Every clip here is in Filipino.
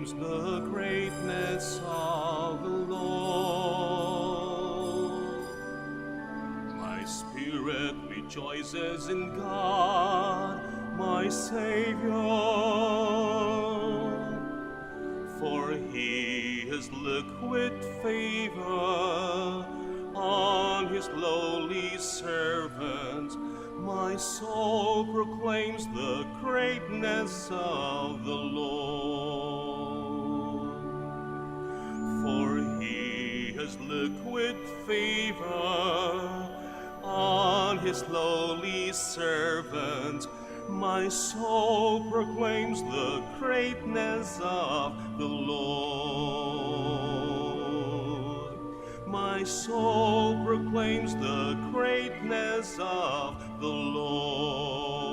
proclaims the greatness of the Lord. My spirit rejoices in God, my Savior, for he has looked with favor on his lowly servant. My soul proclaims the greatness of the Lord. For he has looked with favor on his lowly servant. My soul proclaims the greatness of the Lord. My soul proclaims the greatness of the Lord.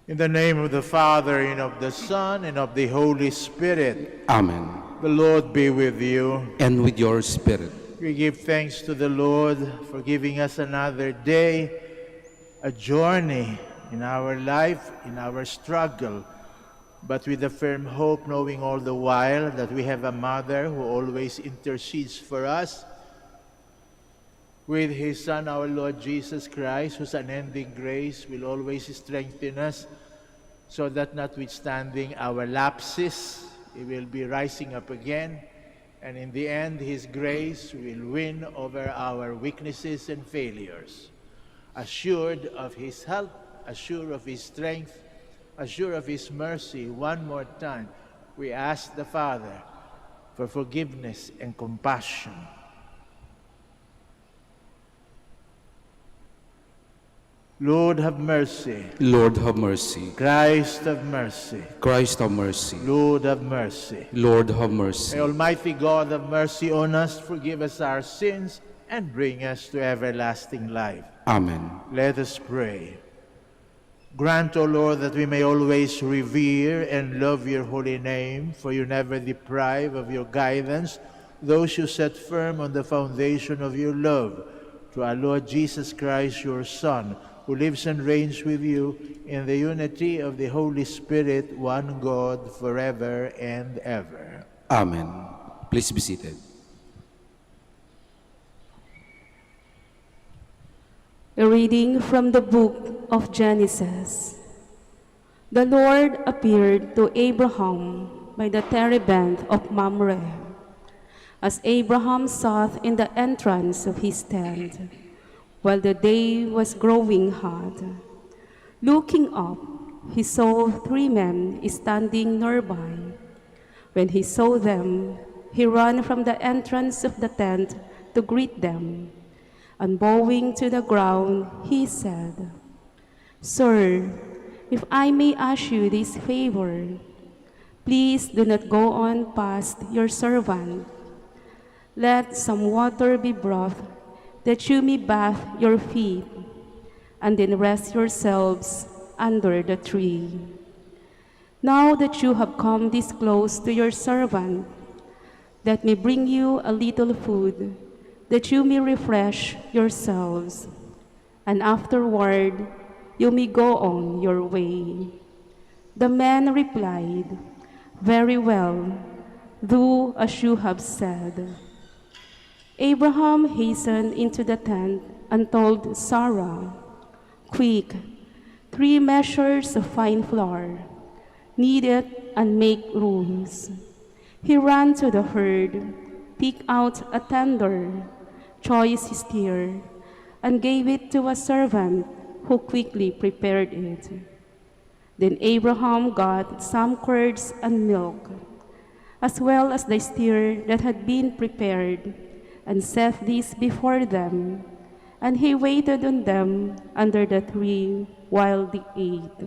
In the name of the Father, and of the Son, and of the Holy Spirit. Amen. The Lord be with you. And with your spirit. We give thanks to the Lord for giving us another day, a journey in our life, in our struggle, but with a firm hope, knowing all the while that we have a Mother who always intercedes for us, with his Son, our Lord Jesus Christ, whose unending grace will always strengthen us, so that notwithstanding our lapses, he will be rising up again, and in the end, his grace will win over our weaknesses and failures. Assured of his help, assured of his strength, assured of his mercy, one more time, we ask the Father for forgiveness and compassion. Lord, have mercy. Lord, have mercy. Christ, have mercy. Christ, have mercy. Lord, have mercy. Lord, have mercy. May Almighty God have mercy on us, forgive us our sins, and bring us to everlasting life. Amen. Let us pray. Grant, O Lord, that we may always revere and love your holy name, for you never deprive of your guidance those you set firm on the foundation of your love. Through our Lord Jesus Christ, your Son, who lives and reigns with you in the unity of the Holy Spirit, one God, forever and ever. Amen. Please be seated. A reading from the book of Genesis. The Lord appeared to Abraham by the terebinth of Mamre, as Abraham sat in the entrance of his tent, while the day was growing hot. Looking up, he saw 3 men standing nearby. When he saw them, he ran from the entrance of the tent to greet them, and bowing to the ground, he said, "Sir, if I may ask you this favor, please do not go on past your servant. Let some water be brought, that you may bathe your feet, and then rest yourselves under the tree. Now that you have come this close to your servant, let me bring you a little food, that you may refresh yourselves, and afterward you may go on your way." The man replied, "Very well, do as you have said." Abraham hastened into the tent and told Sarah, "Quick, 3 measures of fine flour, knead it and make rolls." He ran to the herd, picked out a tender, choice steer, and gave it to a servant who quickly prepared it. Then Abraham got some curds and milk, as well as the steer that had been prepared, and set these before them, and he waited on them under the tree while they ate.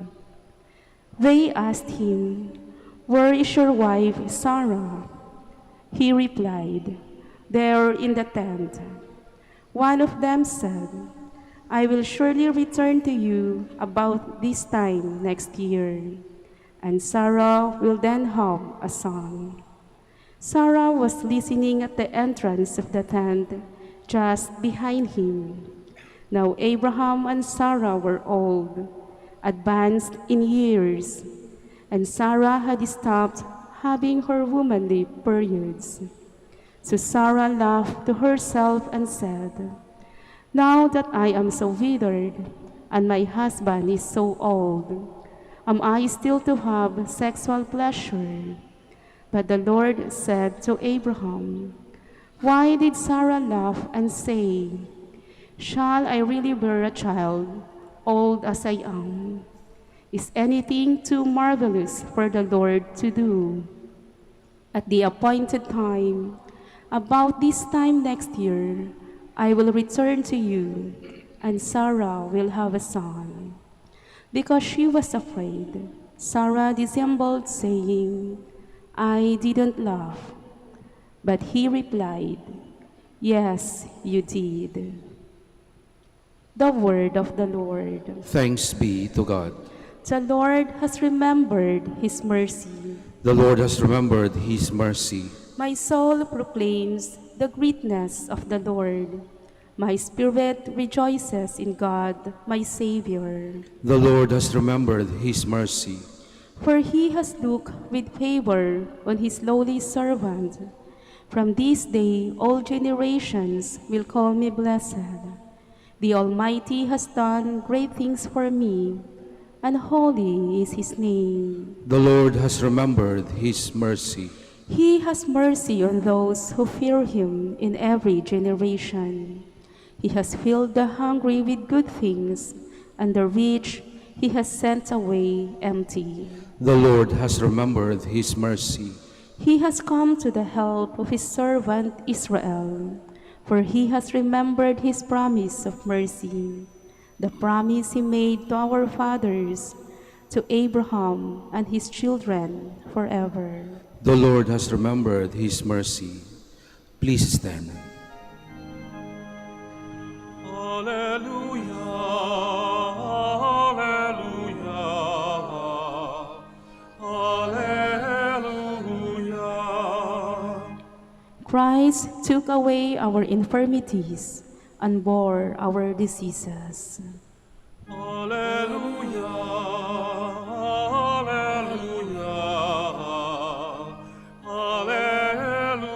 They asked him, "Where is your wife Sarah?" He replied, "There in the tent." One of them said, "I will surely return to you about this time next year, and Sarah will then have a son." Sarah was listening at the entrance of the tent, just behind him. Now Abraham and Sarah were old, advanced in years, and Sarah had stopped having her womanly periods. So Sarah laughed to herself and said, "Now that I am so withered, and my husband is so old, am I still to have sexual pleasure?" But the Lord said to Abraham, "Why did Sarah laugh and say, 'Shall I really bear a child, old as I am?' Is anything too marvelous for the Lord to do?" At the appointed time, about this time next year, I will return to you, and Sarah will have a son. Because she was afraid, Sarah dissembled, saying, "I didn't laugh." But he replied, "Yes, you did." The word of the Lord. Thanks be to God. The Lord has remembered his mercy. The Lord has remembered his mercy. My soul proclaims the greatness of the Lord. My spirit rejoices in God, my Savior. The Lord has remembered his mercy. For he has looked with favor on his lowly servant. From this day all generations will call me blessed. The Almighty has done great things for me, and holy is his name. The Lord has remembered his mercy. He has mercy on those who fear him in every generation. He has filled the hungry with good things, and the rich he has sent away empty. The Lord has remembered his mercy. He has come to the help of his servant Israel, for he has remembered his promise of mercy, the promise he made to our fathers, to Abraham and his children forever. The Lord has remembered his mercy. Please stand. Alleluia, alleluia, alleluia. Christ took away our infirmities and bore our diseases. Alleluia, alleluia, alleluia.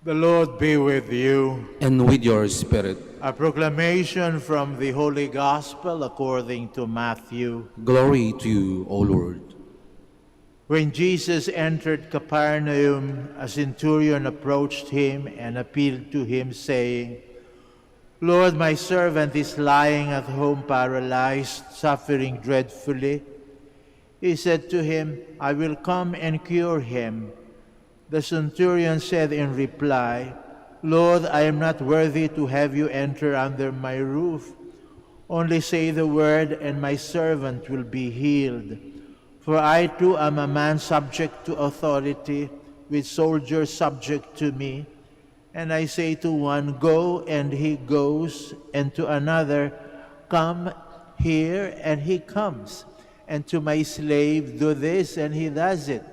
The Lord be with you. And with your spirit. A proclamation from the Holy Gospel according to Matthew. Glory to you, O Lord. When Jesus entered Capernaum, a centurion approached him and appealed to him, saying, "Lord, my servant is lying at home paralyzed, suffering dreadfully." He said to him, "I will come and cure him." The centurion said in reply, "Lord, I am not worthy to have you enter under my roof. Only say the word, and my servant will be healed. For I too am a man subject to authority, with soldiers subject to me. And I say to one, 'Go,' and he goes, and to another, 'Come here,' and he comes. And to my slave, 'Do this,' and he does it."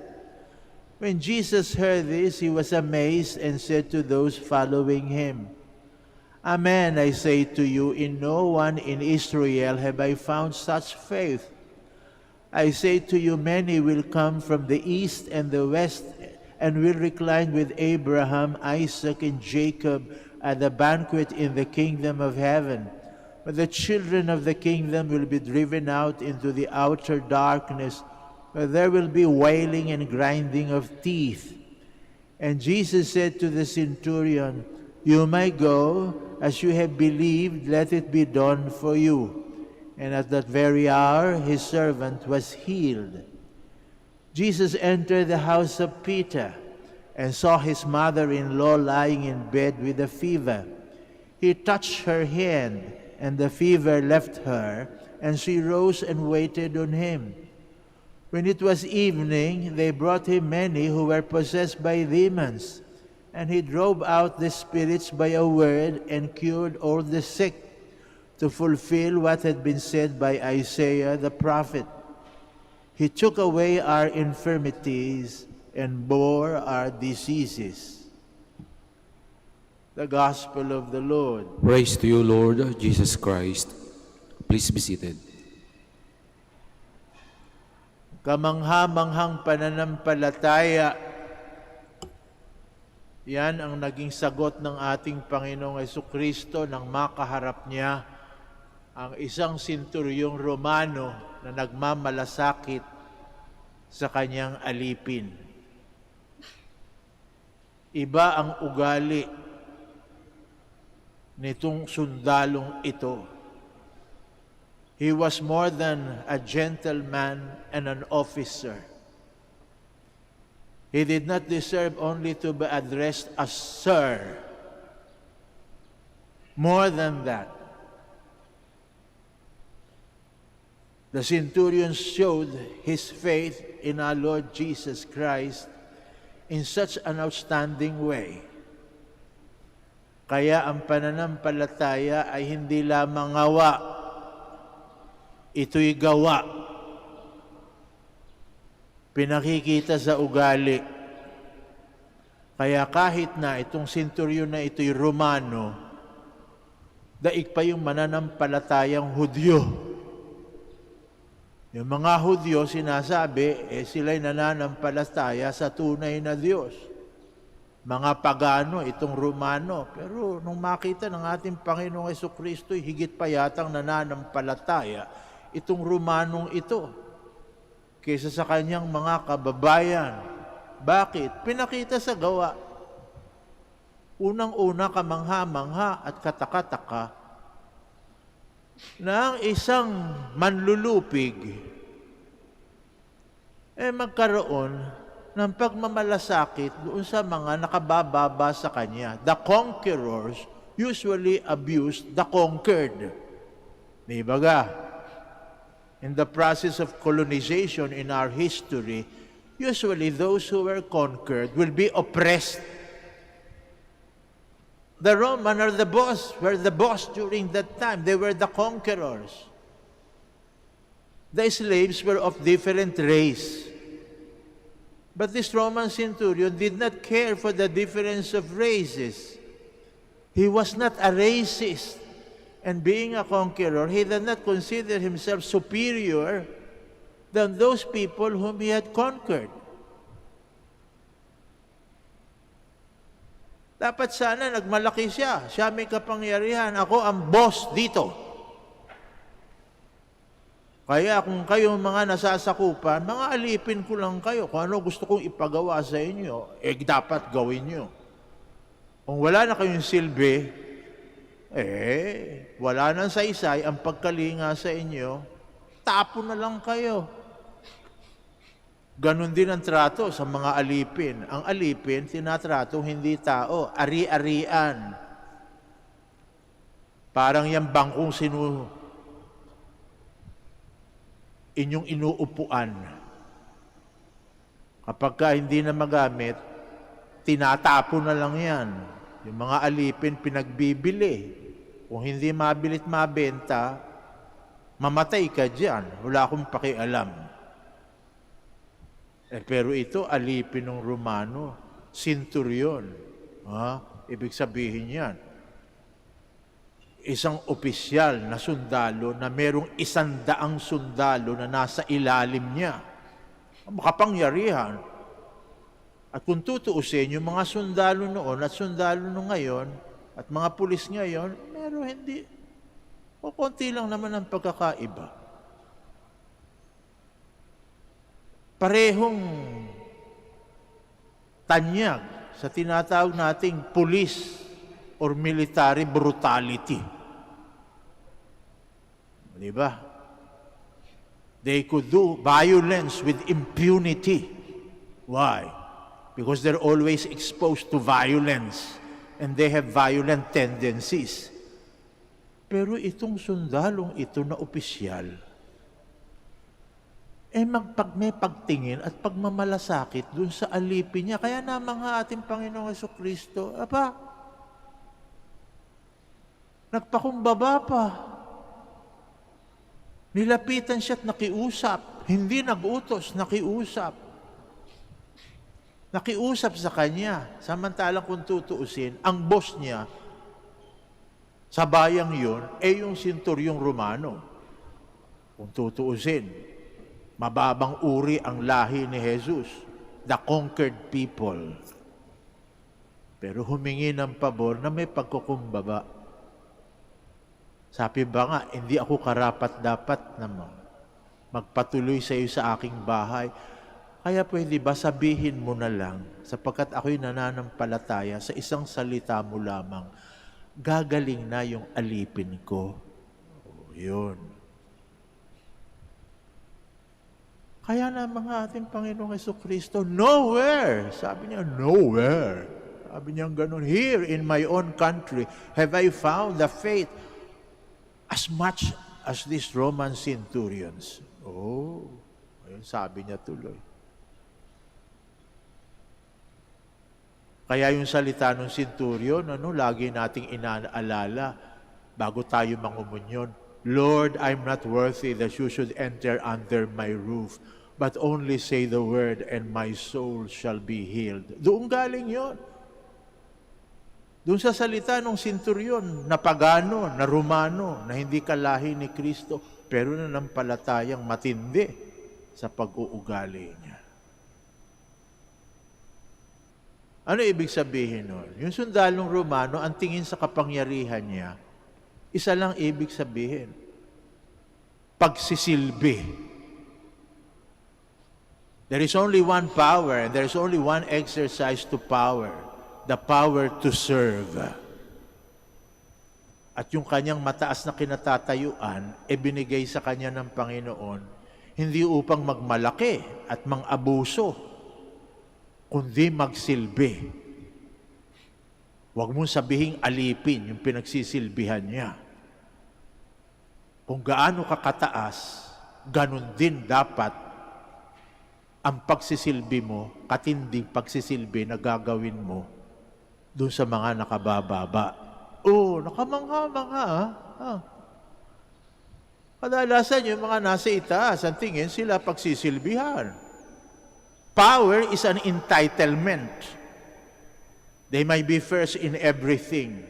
When Jesus heard this, he was amazed and said to those following him, "Amen, I say to you, in no one in Israel have I found such faith. I say to you, many will come from the east and the west and will recline with Abraham, Isaac, and Jacob at the banquet in the kingdom of heaven. But the children of the kingdom will be driven out into the outer darkness, where there will be wailing and grinding of teeth." And Jesus said to the centurion, "You may go, as you have believed, let it be done for you." And at that very hour his servant was healed. Jesus entered the house of Peter and saw his mother-in-law lying in bed with a fever. He touched her hand, and the fever left her, and she rose and waited on him. When it was evening, they brought him many who were possessed by demons, and he drove out the spirits by a word and cured all the sick, to fulfill what had been said by Isaiah the prophet. He took away our infirmities and bore our diseases. The Gospel of the Lord. Praise to you, Lord Jesus Christ. Please be seated. Kamangha-manghang pananampalataya, yan ang naging sagot ng ating Panginoong Jesucristo nang makaharap niya ang isang senturyong Romano na nagmamalasakit sa kanyang alipin. Iba ang ugali nitong sundalong ito. He was more than a gentleman and an officer. He did not deserve only to be addressed as sir. More than that, the centurion showed his faith in our Lord Jesus Christ in such an outstanding way. Kaya ang pananampalataya ay hindi lamang ngawa, ito'y gawa. Pinakikita sa ugali. Kaya kahit na itong senturyon na ito'y Romano, daig pa yung mananampalatayang Hudyo. Yung mga Hudyo, sinasabi, sila'y nananampalataya sa tunay na Diyos. Mga pagano, itong Romano. Pero nung makita ng ating Panginoong Jesucristo, higit pa yatang nananampalataya itong Romanong ito kaysa sa kanyang mga kababayan. Bakit? Pinakita sa gawa. Unang-una, kamangha-mangha at kataka-taka na ang isang manlulupig magkaroon ng pagmamalasakit doon sa mga nakabababa sa kanya. The conquerors usually abuse the conquered. Di ba ga? In the process of colonization in our history, usually those who were conquered will be oppressed. The Roman are the boss, were the boss during that time. They were the conquerors. The slaves were of different race. But this Roman centurion did not care for the difference of races. He was not a racist. And being a conqueror, he did not consider himself superior than those people whom he had conquered. Dapat sana nagmalaki siya. Siya may kapangyarihan. Ako ang boss dito. Kaya kung kayo mga nasasakupan, mga alipin ko lang kayo. Kung ano gusto kong ipagawa sa inyo, dapat gawin nyo. Kung wala na kayong silbi, wala nang saysay ang pagkalinga sa inyo, tapo na lang kayo. Ganon din ang trato sa mga alipin. Ang alipin, tinatratong hindi tao, ari-arian. Parang yung bangkong inyong inuupuan. Kapag hindi na magamit, tinatapo na lang yan. Yung mga alipin pinagbibili. Kung hindi mabili't mabenta, mamatay ka dyan. Wala akong pakialam. Pero ito, alipin ng Romano, centurion. Ibig sabihin yan, isang opisyal na sundalo na merong 100 sundalo na nasa ilalim niya. Makapangyarihan. At kung tutuusin, yung mga sundalo noon at sundalo noon ngayon, at mga pulis ngayon, pero hindi. O konti lang naman ang pagkakaiba. Parehong tanyag sa tinatawag nating police or military brutality. Di ba? They could do violence with impunity. Why? Because they're always exposed to violence and they have violent tendencies. Pero itong sundalong ito na opisyal, may pagtingin at pagmamalasakit dun sa alipin niya. Kaya naman nga ating Panginoong Jesucristo, nagpakumbaba pa. Nilapitan siya at nakiusap. Hindi nag-utos, nakiusap. Nakiusap sa kanya. Samantalang kung tutuusin, ang boss niya sa bayang yun, yung senturyong Romano. Kung tutuusin, mababang uri ang lahi ni Jesus, the conquered people. Pero humingi ng pabor na may pagkukumbaba. Sabi ba nga, hindi ako karapat-dapat naman magpatuloy sa iyo sa aking bahay. Kaya pwede ba sabihin mo na lang, sapagkat ako'y nananampalataya sa isang salita mo lamang, gagaling na yung alipin ko. O, yun. Kaya na mga ating Panginoong Jesucristo, nowhere! Sabi niya, nowhere. Sabi niya ganun, here in my own country have I found the faith as much as these Roman centurions. Oh, ayun sabi niya tuloy. Kaya yung salita ng centurion, lagi nating inaalala bago tayo mangumunyon. Lord, I'm not worthy that you should enter under my roof, but only say the word and my soul shall be healed. Doon galing yon. Doon sa salita ng centurion, na pagano, na Romano, na hindi kalahi ni Kristo, pero nanampalatayang matindi sa pag-uugali niya. Ano ibig sabihin nun? Yung sundalong Romano, ang tingin sa kapangyarihan niya, isa lang ibig sabihin, pagsisilbi. There is only one power, and there is only one exercise to power, the power to serve. At yung kanyang mataas na kinatatayuan, binigay sa kanya ng Panginoon, hindi upang magmalaki at mang-abuso, kundi magsilbi. Huwag mong sabihing alipin yung pinagsisilbihan niya. Kung gaano ka kataas, ganun din dapat ang pagsisilbi mo, katinding pagsisilbi na gagawin mo doon sa mga nakabababa. Oh, nakamangha-mangha. Kadalasan yung mga nasa itaas, ang tingin sila pagsisilbihan. Power is an entitlement. They might be first in everything.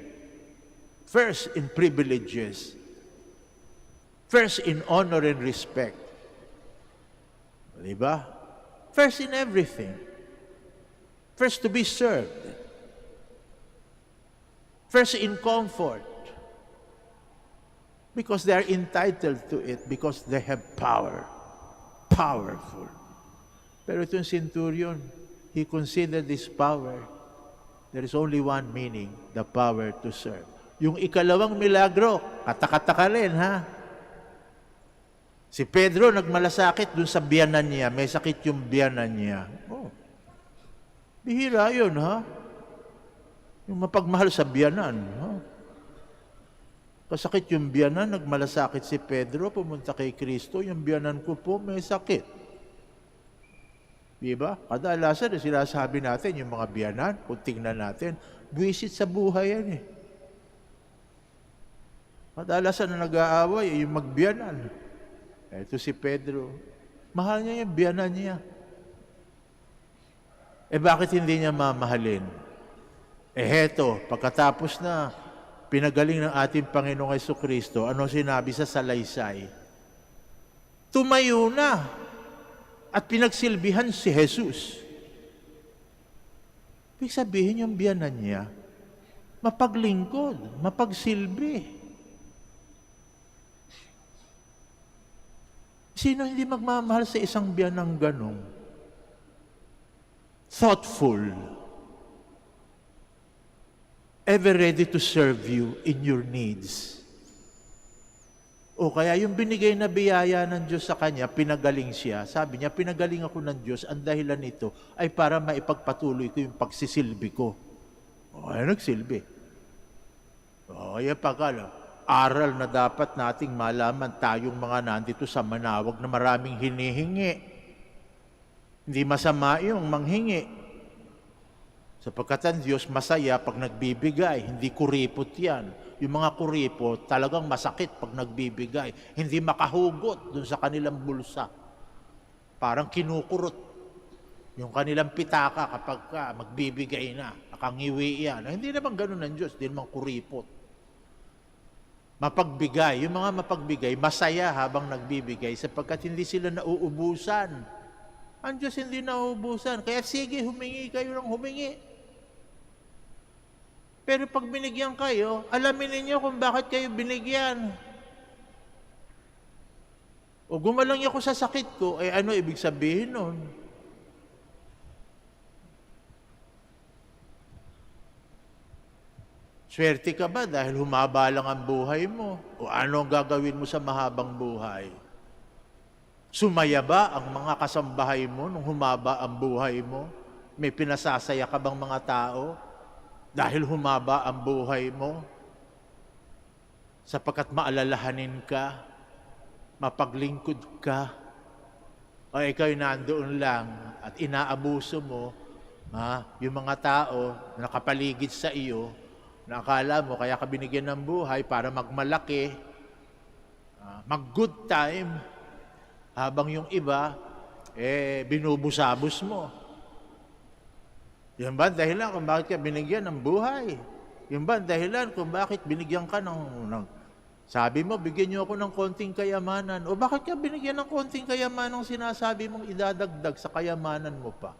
First in privileges. First in honor and respect. Diba? First in everything. First to be served. First in comfort. Because they are entitled to it. Because they have power. Powerful. Pero itong centurion, he considered this power. There is only one meaning, the power to serve. Yung ikalawang milagro, katakataka rin, ha? Si Pedro nagmalasakit dun sa biyanan niya. May sakit yung biyanan niya. Oh. Bihira yun, ha? Yung mapagmahal sa biyanan, ha? Kasakit yung biyanan, nagmalasakit si Pedro, pumunta kay Kristo, yung biyanan ko po may sakit. Diba? Kadalasan, sinasabi natin, yung mga biyanan, kung tingnan natin, buwisit sa buhay yan eh. Kadalasan na nag-aaway, yung magbiyanan. Ito si Pedro. Mahal niya yung biyanan niya. Bakit hindi niya mamahalin? Heto, pagkatapos na pinagaling ng ating Panginoong Jesucristo, ano sinabi sa salaysay? Tumayo na at pinagsilbihan si Jesus. Ibig sabihin yung biyanan niya, mapaglingkod, mapagsilbi. Sino hindi magmamahal sa isang biyanang ganong? Thoughtful. Ever ready to serve you in your needs. O kaya yung binigay na biyaya ng Diyos sa kanya, pinagaling siya. Sabi niya, pinagaling ako ng Diyos, ang dahilan nito ay para maipagpatuloy ko yung pagsisilbi ko. O kaya nagsilbi. O kaya aral na dapat nating malaman tayong mga nandito sa Manaoag na maraming hinihingi. Hindi masama yung manghingi. Sapagkat ang Diyos masaya pag nagbibigay, hindi kuripot yan. Yung mga kuripot talagang masakit pag nagbibigay. Hindi makahugot dun sa kanilang bulsa. Parang kinukurot. Yung kanilang pitaka kapag magbibigay na, nakangiwi yan. Hindi naman ganun ng Diyos, hindi naman kuripot. Mapagbigay, yung mga mapagbigay, masaya habang nagbibigay sapagkat hindi sila nauubusan. Ang Diyos hindi nauubusan, kaya sige, humingi kayo ng humingi. Pero pag binigyan kayo, alamin ninyo kung bakit kayo binigyan. O gumalang ako sa sakit ko, ano ibig sabihin nun? Swerte ka ba dahil humaba lang ang buhay mo? O ano ang gagawin mo sa mahabang buhay? Sumaya ba ang mga kasambahay mo nung humaba ang buhay mo? May pinasasaya ka bang mga tao dahil humaba ang buhay mo? Sapagkat maalalahanin ka, mapaglingkod ka, o ikaw'y nandoon lang at inaabuso mo yung mga tao na nakapaligid sa iyo, na akala mo kaya ka binigyan ng buhay para magmalaki, mag-good time, habang yung iba, binubusabos mo. Yan ba dahilan kung bakit ka binigyan ng buhay? Yan ba dahilan kung bakit binigyan ka ng sabi mo, bigyan niyo ako ng konting kayamanan. O bakit ka binigyan ng konting kayamanan sinasabi mong idadagdag sa kayamanan mo pa?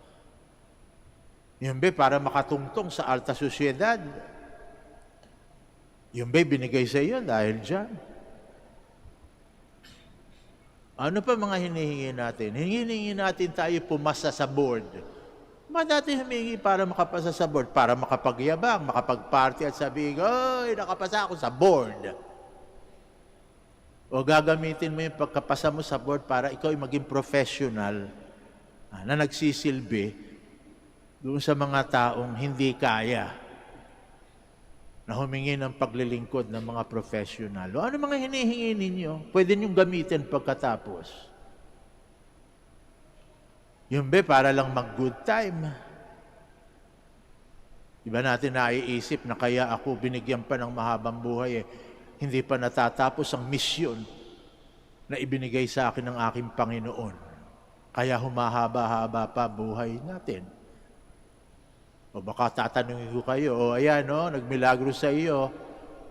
Yan ba para makatungtong sa alta sosyedad? Yung ba'y binigay sa iyo dahil dyan? Ano pa mga hinihingi natin? Hinihingi natin tayo pumasa sa board. Dati humingi para makapasa sa board, para makapagyabang, makapag-party at sabihin, oy, nakapasa ako sa board. O gagamitin mo yung pagkapasa mo sa board para ikaw ay maging professional na nagsisilbi doon sa mga taong hindi kaya na humingi ng paglilingkod ng mga professional. O ano mga hinihingi ninyo? Pwede niyong gamitin pagkatapos. Yung para lang mag-good time. Diba natin naiisip na kaya ako binigyan pa ng mahabang buhay hindi pa natatapos ang misyon na ibinigay sa akin ng aking Panginoon. Kaya humahaba-haba pa buhay natin. O baka tatanungin ko kayo, ayan, nagmilagro sa iyo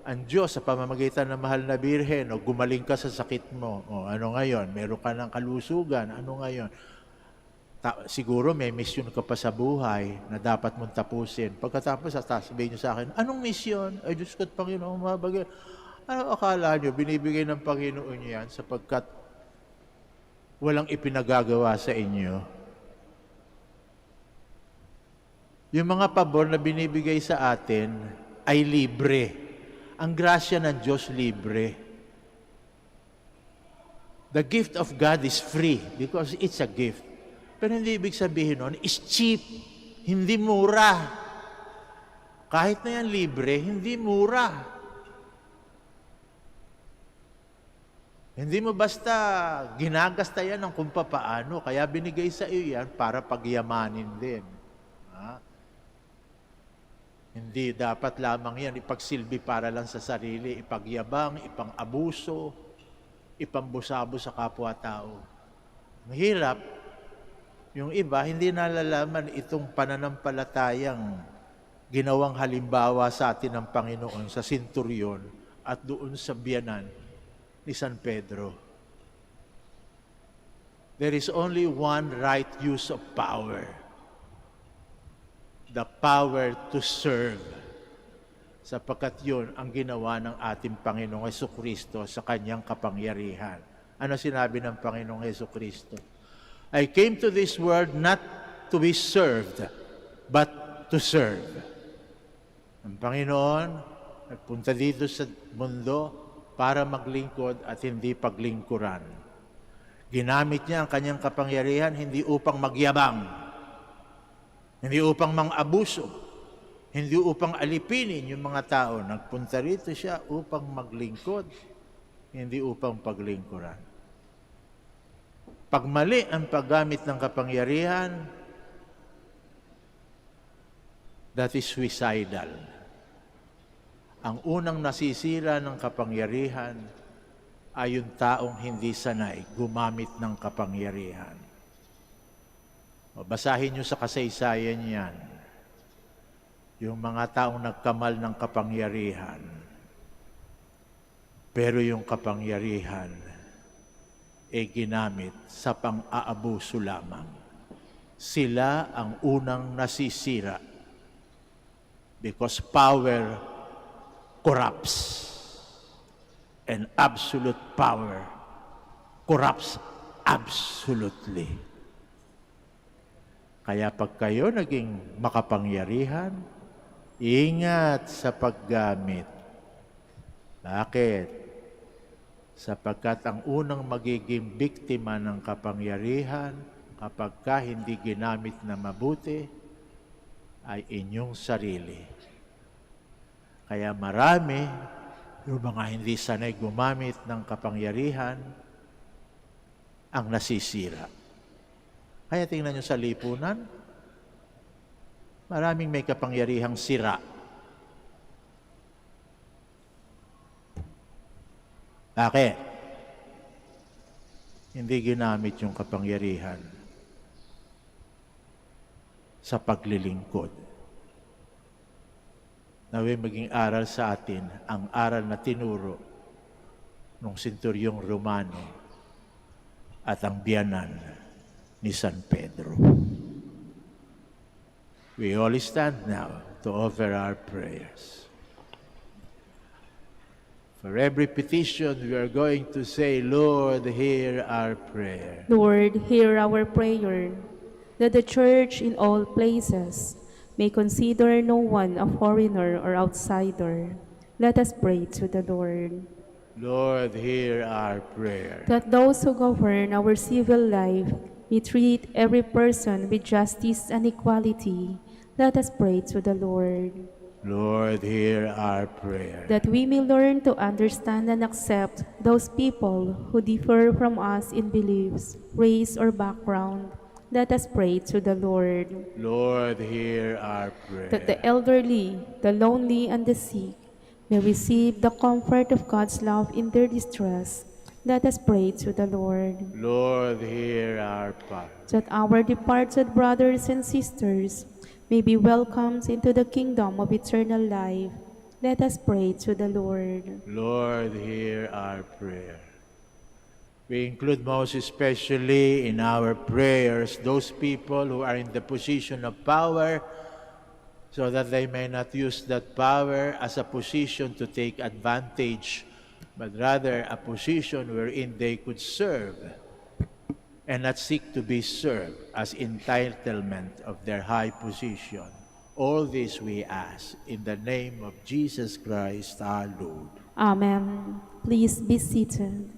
ang Diyos sa pamamagitan ng mahal na Birhen, o gumaling ka sa sakit mo, o ano ngayon, meron ka ng kalusugan, ano ngayon? Siguro may misyon ka pa sa buhay na dapat mong tapusin. Pagkatapos, sasabihin niyo sa akin, anong misyon? Ay, Diyos ko't Panginoon, mabagay. Ano akala niyo, binibigay ng Panginoon yan sapagkat walang ipinagagawa sa inyo? Yung mga pabor na binibigay sa atin ay libre. Ang grasya ng Diyos libre. The gift of God is free because it's a gift. Pero hindi ibig sabihin nun, is cheap. Hindi mura. Kahit na yan libre, hindi mura. Hindi mo basta ginagasta yan ng kung papaano. Kaya binigay sa iyo yan para pagyamanin din. Hindi dapat lamang yan ipagsilbi para lang sa sarili, ipagyabang, ipang-abuso, ipambusabo sa kapwa-tao. Ang hirap, yung iba hindi nalalaman itong pananampalatayang ginawang halimbawa sa atin ng Panginoon sa senturyon at doon sa biyanan ni San Pedro. There is only one right use of power. The power to serve. Sapagkat yun ang ginawa ng ating Panginoong Jesucristo sa kanyang kapangyarihan. Ano sinabi ng Panginoong Jesucristo? I came to this world not to be served, but to serve. Ang Panginoon nagpunta dito sa mundo para maglingkod at hindi paglingkuran. Ginamit niya ang kanyang kapangyarihan hindi upang magyabang, hindi upang mang-abuso, hindi upang alipinin yung mga tao. Nagpunta rito siya upang maglingkod, hindi upang paglingkuran. Pag mali ang paggamit ng kapangyarihan, that is suicidal. Ang unang nasisira ng kapangyarihan ay yung taong hindi sanay gumamit ng kapangyarihan. O basahin nyo sa kasaysayan yan. Yung mga taong nagkamal ng kapangyarihan. Pero yung kapangyarihan ginamit sa pang-aabuso lamang. Sila ang unang nasisira because power corrupts and absolute power corrupts absolutely. Kaya pag kayo naging makapangyarihan, ingat sa paggamit. Bakit? Sapagkat ang unang magiging biktima ng kapangyarihan kapag ka hindi ginamit na mabuti ay inyong sarili. Kaya marami yung mga hindi sanay gumamit ng kapangyarihan ang nasisira. Kaya tingnan nyo sa lipunan, maraming may kapangyarihang sira. Bakit? Hindi ginamit yung kapangyarihan sa paglilingkod. Naway maging aral sa atin ang aral na tinuro ng senturyong Romano at ang biyanan ni San Pedro. We all stand now to offer our prayers. For every petition, we are going to say, Lord, hear our prayer. Lord, hear our prayer, that the Church in all places may consider no one a foreigner or outsider. Let us pray to the Lord. Lord, hear our prayer. That those who govern our civil life may treat every person with justice and equality. Let us pray to the Lord. Lord, hear our prayer. That we may learn to understand and accept those people who differ from us in beliefs, race, or background. Let us pray to the Lord. Lord, hear our prayer. That the elderly, the lonely, and the sick may receive the comfort of God's love in their distress. Let us pray to the Lord. Lord, hear our prayer. That our departed brothers and sisters may be welcomed into the kingdom of eternal life. Let us pray to the Lord. Lord, hear our prayer. We include most especially in our prayers those people who are in the position of power, so that they may not use that power as a position to take advantage, but rather a position wherein they could serve and not seek to be served as entitlement of their high position. All this we ask in the name of Jesus Christ our Lord. Amen. Please be seated.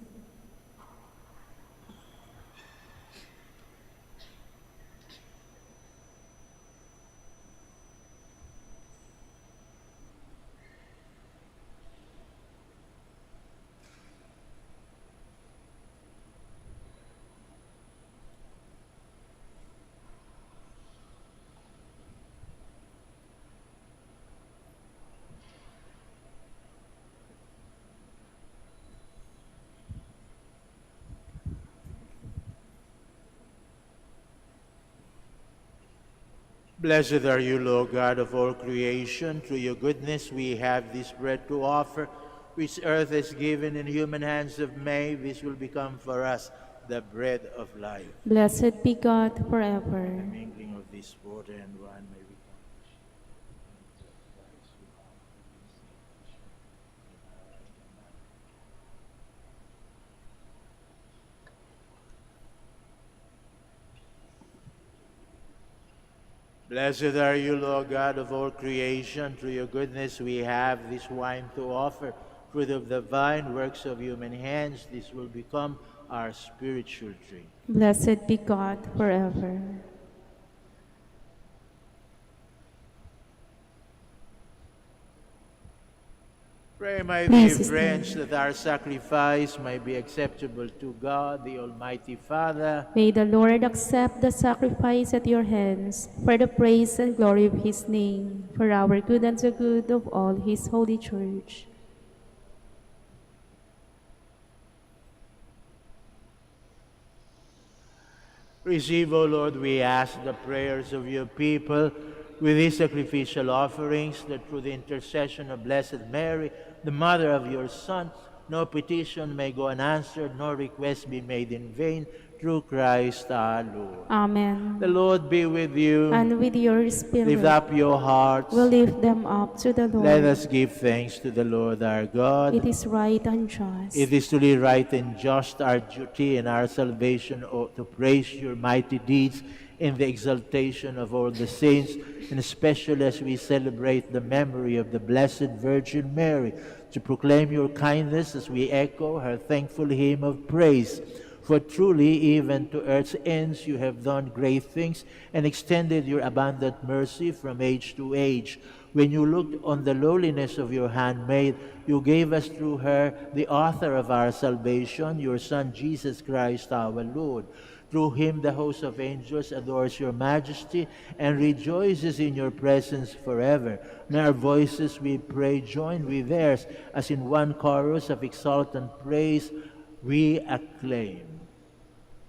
Blessed are you, Lord God of all creation. Through your goodness we have this bread to offer, which earth has given in human hands of May. This will become for us the bread of life. Blessed be God forever. The mingling of this water and wine may become. Blessed are you, Lord God of all creation. Through your goodness we have this wine to offer, fruit of the vine, works of human hands. This will become our spiritual drink. Blessed be God forever. Pray, my Please dear stand. friends, that our sacrifice may be acceptable to God, the Almighty Father. May the Lord accept the sacrifice at your hands for the praise and glory of his name, for our good and the good of all his holy church. Receive, O Lord, we ask, the prayers of your people with these sacrificial offerings, that through the intercession of Blessed Mary, the mother of your Son, no petition may go unanswered, nor request be made in vain, through Christ our Lord. Amen. The Lord be with you. And with your spirit, Lift up your hearts. we lift them up to the Lord. Let us give thanks to the Lord our God. It is right and just. It is truly right and just, our duty and our salvation, to praise your mighty deeds in the exaltation of all the saints, and especially as we celebrate the memory of the Blessed Virgin Mary, to proclaim your kindness as we echo her thankful hymn of praise. For truly, even to earth's ends, you have done great things and extended your abundant mercy from age to age. When you looked on the lowliness of your handmaid, you gave us through her the author of our salvation, your Son, Jesus Christ our Lord. Through him the host of angels adores your majesty and rejoices in your presence forever. May our voices, we pray, join with theirs, as in one chorus of exultant praise we acclaim.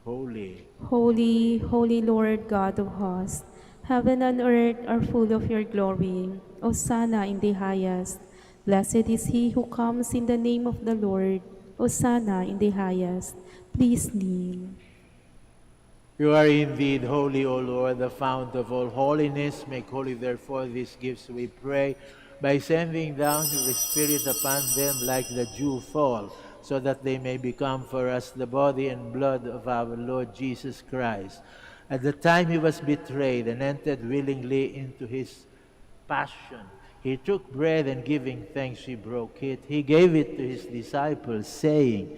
Holy, Holy, holy Lord God of hosts, heaven and earth are full of your glory. Hosanna in the highest. Blessed is he who comes in the name of the Lord. Hosanna in the highest. Please kneel. you are indeed holy, O Lord, the fount of all holiness. Make holy, therefore, these gifts, we pray, by sending down your Spirit upon them like the dew fall, so that they may become for us the body and blood of our Lord Jesus Christ. At the time he was betrayed and entered willingly into his passion, he took bread, and giving thanks, he broke it. He gave it to his disciples, saying,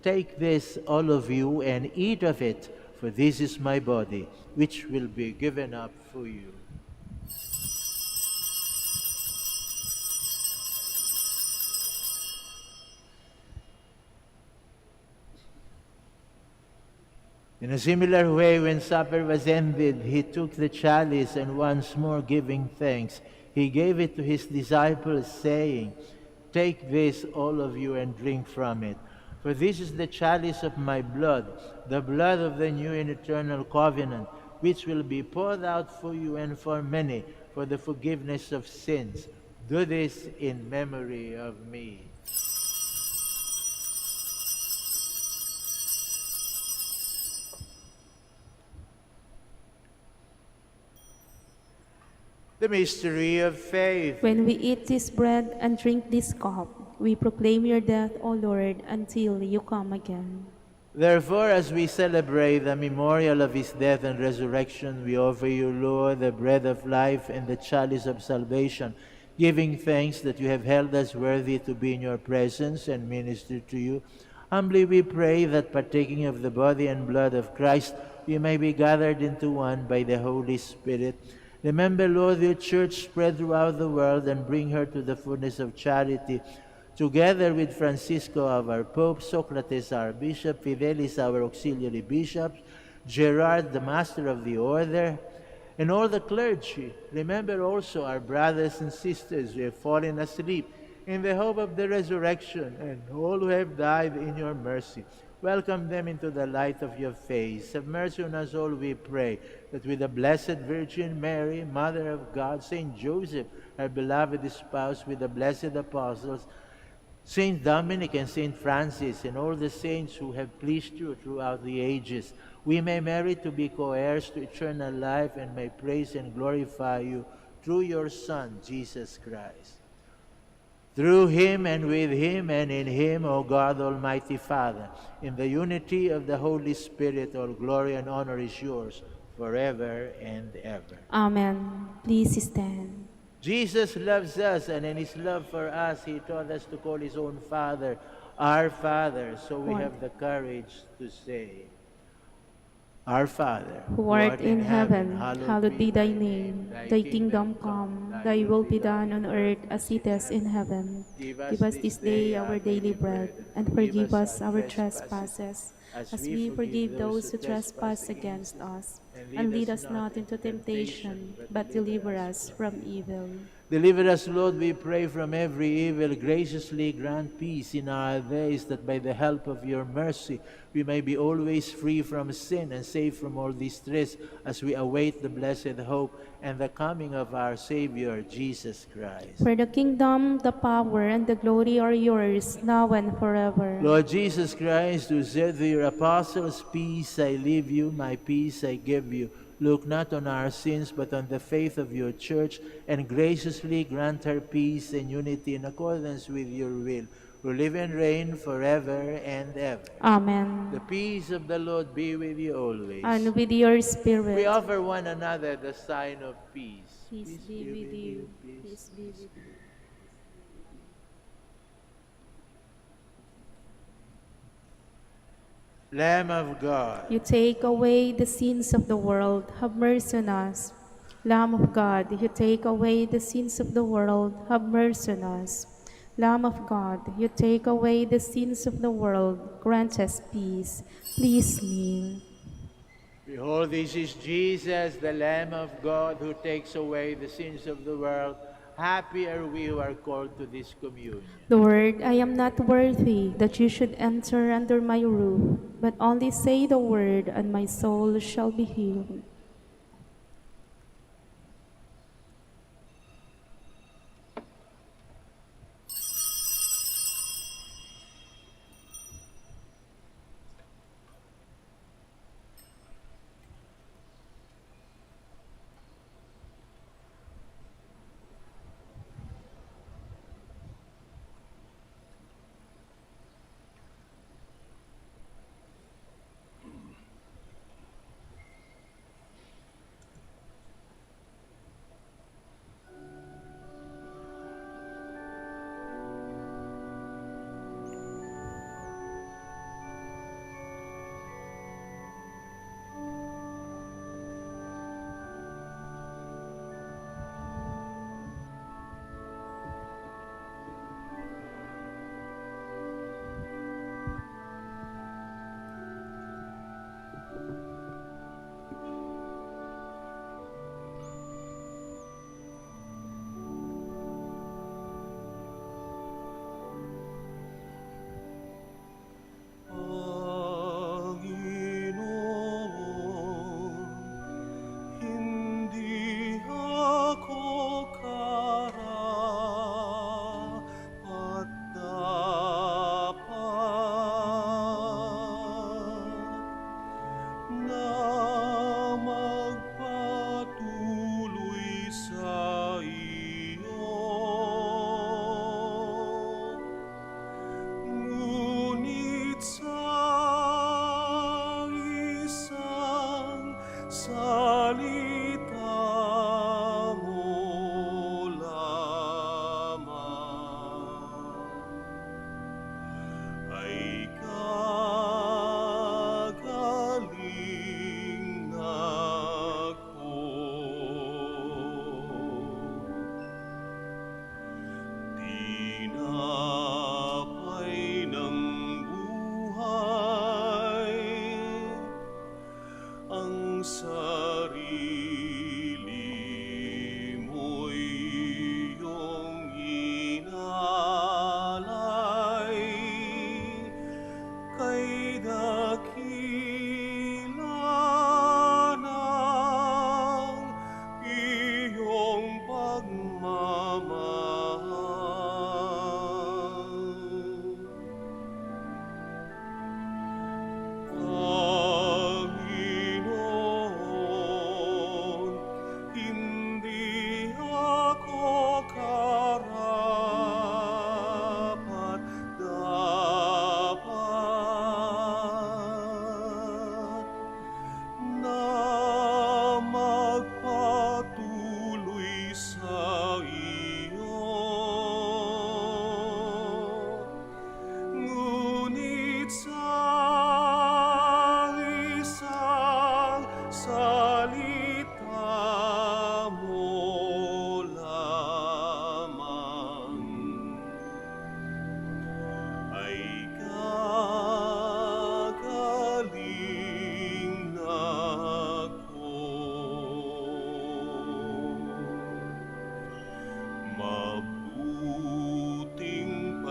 "Take this, all of you, and eat of it, for this is my body, which will be given up for you." In a similar way, when supper was ended, he took the chalice, and once more giving thanks, he gave it to his disciples, saying, "Take this, all of you, and drink from it. For this is the chalice of my blood, the blood of the new and eternal covenant, which will be poured out for you and for many for the forgiveness of sins. Do this in memory of me." The mystery of faith. When we eat this bread and drink this cup, we proclaim your death, O Lord, until you come again. Therefore, as we celebrate the memorial of his death and resurrection, we offer you, Lord, the bread of life and the chalice of salvation, giving thanks that you have held us worthy to be in your presence and minister to you. Humbly we pray that, partaking of the body and blood of Christ, we may be gathered into one by the Holy Spirit. Remember, Lord, your church spread throughout the world, and bring her to the fullness of charity, together with Francisco, our Pope, Socrates, our Bishop, Fidelis, our auxiliary bishops, Gerard, the Master of the Order, and all the clergy. Remember also our brothers and sisters who have fallen asleep in the hope of the resurrection, and all who have died in your mercy. Welcome them into the light of your face. Have mercy on us all, we pray, that with the Blessed Virgin Mary, Mother of God, Saint Joseph, her beloved spouse, with the blessed apostles, Saint Dominic and Saint Francis, and all the saints who have pleased you throughout the ages, we may merit to be co-heirs to eternal life, and may praise and glorify you through your Son, Jesus Christ. Through him, and with him, and in him, O God, Almighty Father, in the unity of the Holy Spirit, all glory and honor is yours forever and ever. Amen. Please stand. Jesus loves us, and in his love for us, he taught us to call his own Father our Father. So we have the courage to say, Our Father, Who art in heaven, hallowed be thy name. Thy kingdom come, thy will be done on earth as it is in heaven. Give us this day our daily bread, and forgive us our trespasses, as we forgive those who trespass against us. And lead us not into temptation, but deliver us from evil. Deliver us, Lord, we pray, from every evil. Graciously grant peace in our days, that by the help of your mercy we may be always free from sin and safe from all distress, as we await the blessed hope and the coming of our Savior, Jesus Christ. For the kingdom, the power, and the glory are yours, now and forever. Lord Jesus Christ, who said to your apostles, "Peace I leave you, my peace I give you," look not on our sins, but on the faith of your church, and graciously grant her peace and unity in accordance with your will, who live and reign forever and ever. Amen. The peace of the Lord be with you always. And with your spirit. We offer one another the sign of peace. Peace be with you. Peace be with you. Lamb of God, You take away the sins of the world, have mercy on us. Lamb of God, you take away the sins of the world, have mercy on us. Lamb of God, you take away the sins of the world, grant us peace. Please kneel. behold, this is Jesus, the Lamb of God, who takes away the sins of the world. Happy are we who are called to this communion. Lord, I am not worthy that you should enter under my roof, but only say the word, and my soul shall be healed.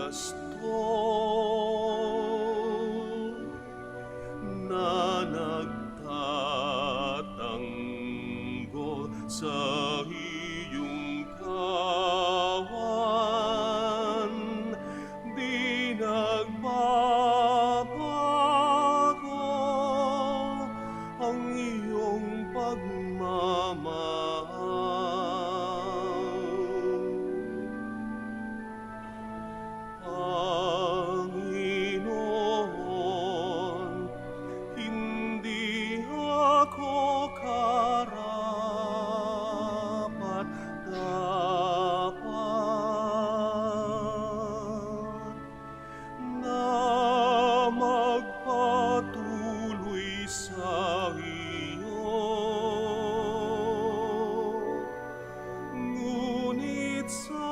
pasto na nagtatanggol sa iyong kawan, di nagbabago ang iyong pagmamahal. Panginoon, hindi ako karapat-dapat na magpatuloy sa iyo. Ngunit sa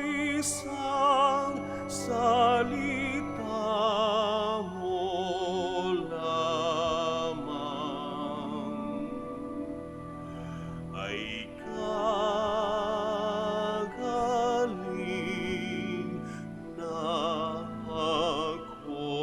isang salita mo lamang ay kagaling na ako.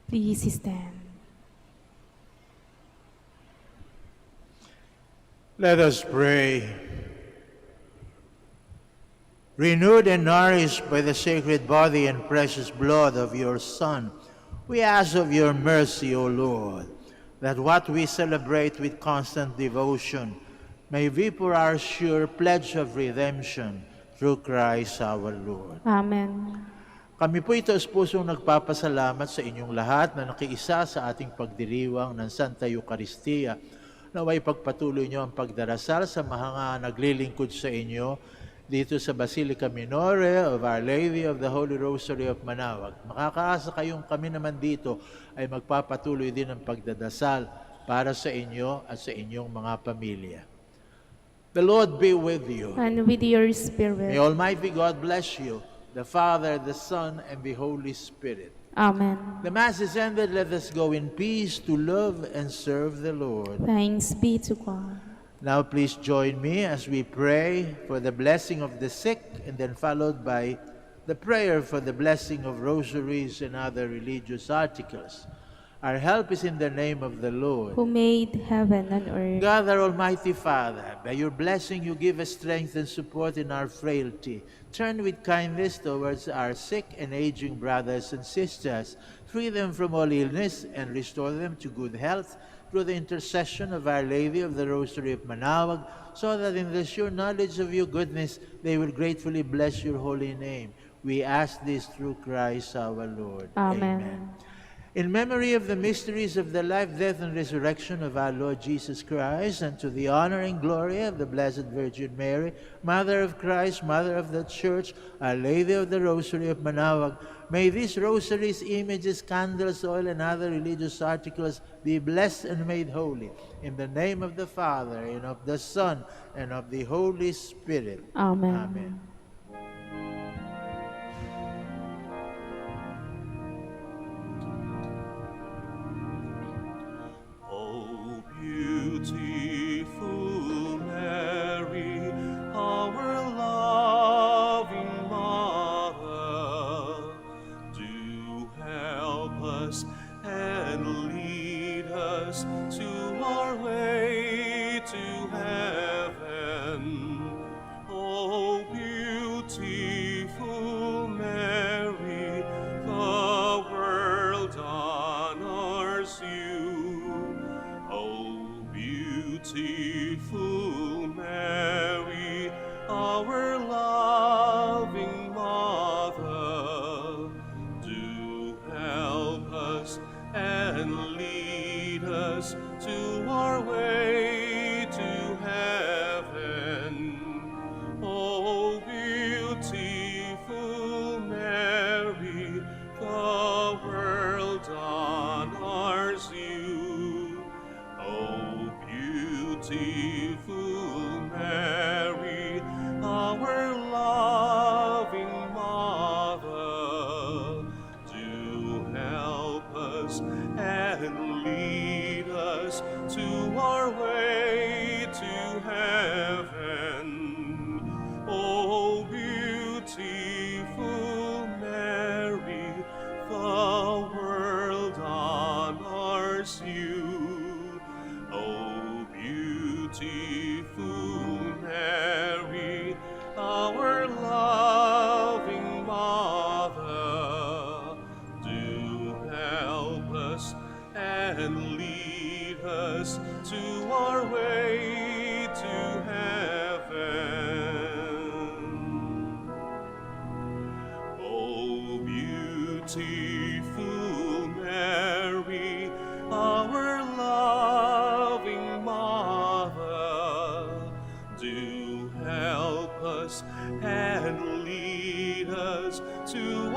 Please stand. Let us pray. Renewed and nourished by the sacred body and precious blood of your Son, we ask of your mercy, O Lord, that what we celebrate with constant devotion may be for our sure pledge of redemption through Christ our Lord. Amen. Kami po ito pusong nagpapasalamat sa inyong lahat na nakiisa sa ating pagdiriwang ng Santa Eucharistia. Naway pagpatuloy niyo ang pagdarasal sa mga naglilingkod sa inyo dito sa Basilica Minore of Our Lady of the Holy Rosary of Manaoag. Makakaasa kayong kami naman dito ay magpapatuloy din ang pagdadasal para sa inyo at sa inyong mga pamilya. The Lord be with you. And with your spirit. May Almighty God bless you, the Father, the Son, and the Holy Spirit. Amen. The Mass is ended. Let us go in peace to love and serve the Lord. Thanks be to God. Now please join me as we pray for the blessing of the sick, and then followed by the prayer for the blessing of rosaries and other religious articles. Our help is in the name of the Lord, Who made heaven and earth. God, our Almighty Father, by your blessing you give us strength and support in our frailty. Turn with kindness towards our sick and aging brothers and sisters. Free them from all illness and restore them to good health through the intercession of Our Lady of the Rosary of Manaoag, so that in the sure knowledge of your goodness they will gratefully bless your holy name. We ask this through Christ our Lord. Amen. In memory of the mysteries of the life, death, and resurrection of our Lord Jesus Christ, and to the honor and glory of the Blessed Virgin Mary, Mother of Christ, Mother of the Church, Our Lady of the Rosary of Manaoag, may these rosaries, images, candles, oil, and other religious articles be blessed and made holy. In the name of the Father, and of the Son, and of the Holy Spirit. Amen. Amen. Beautiful Mary, our loving Mother, do help us and lead us to our way to heaven. Oh, beautiful Mary, the world honors you. Beautiful Mary, our loving Mother, do help us and and lead us to our way to heaven. O beautiful Mary, the world honors you. O beautiful Mary, our loving Mother, do help us and lead us to our way to heaven. O beautiful Mary, the world honors you. O beautiful Mary, our loving Mother, do help us and lead us to our way to heaven. O beautiful Mary, our loving Mother, do help us and lead us to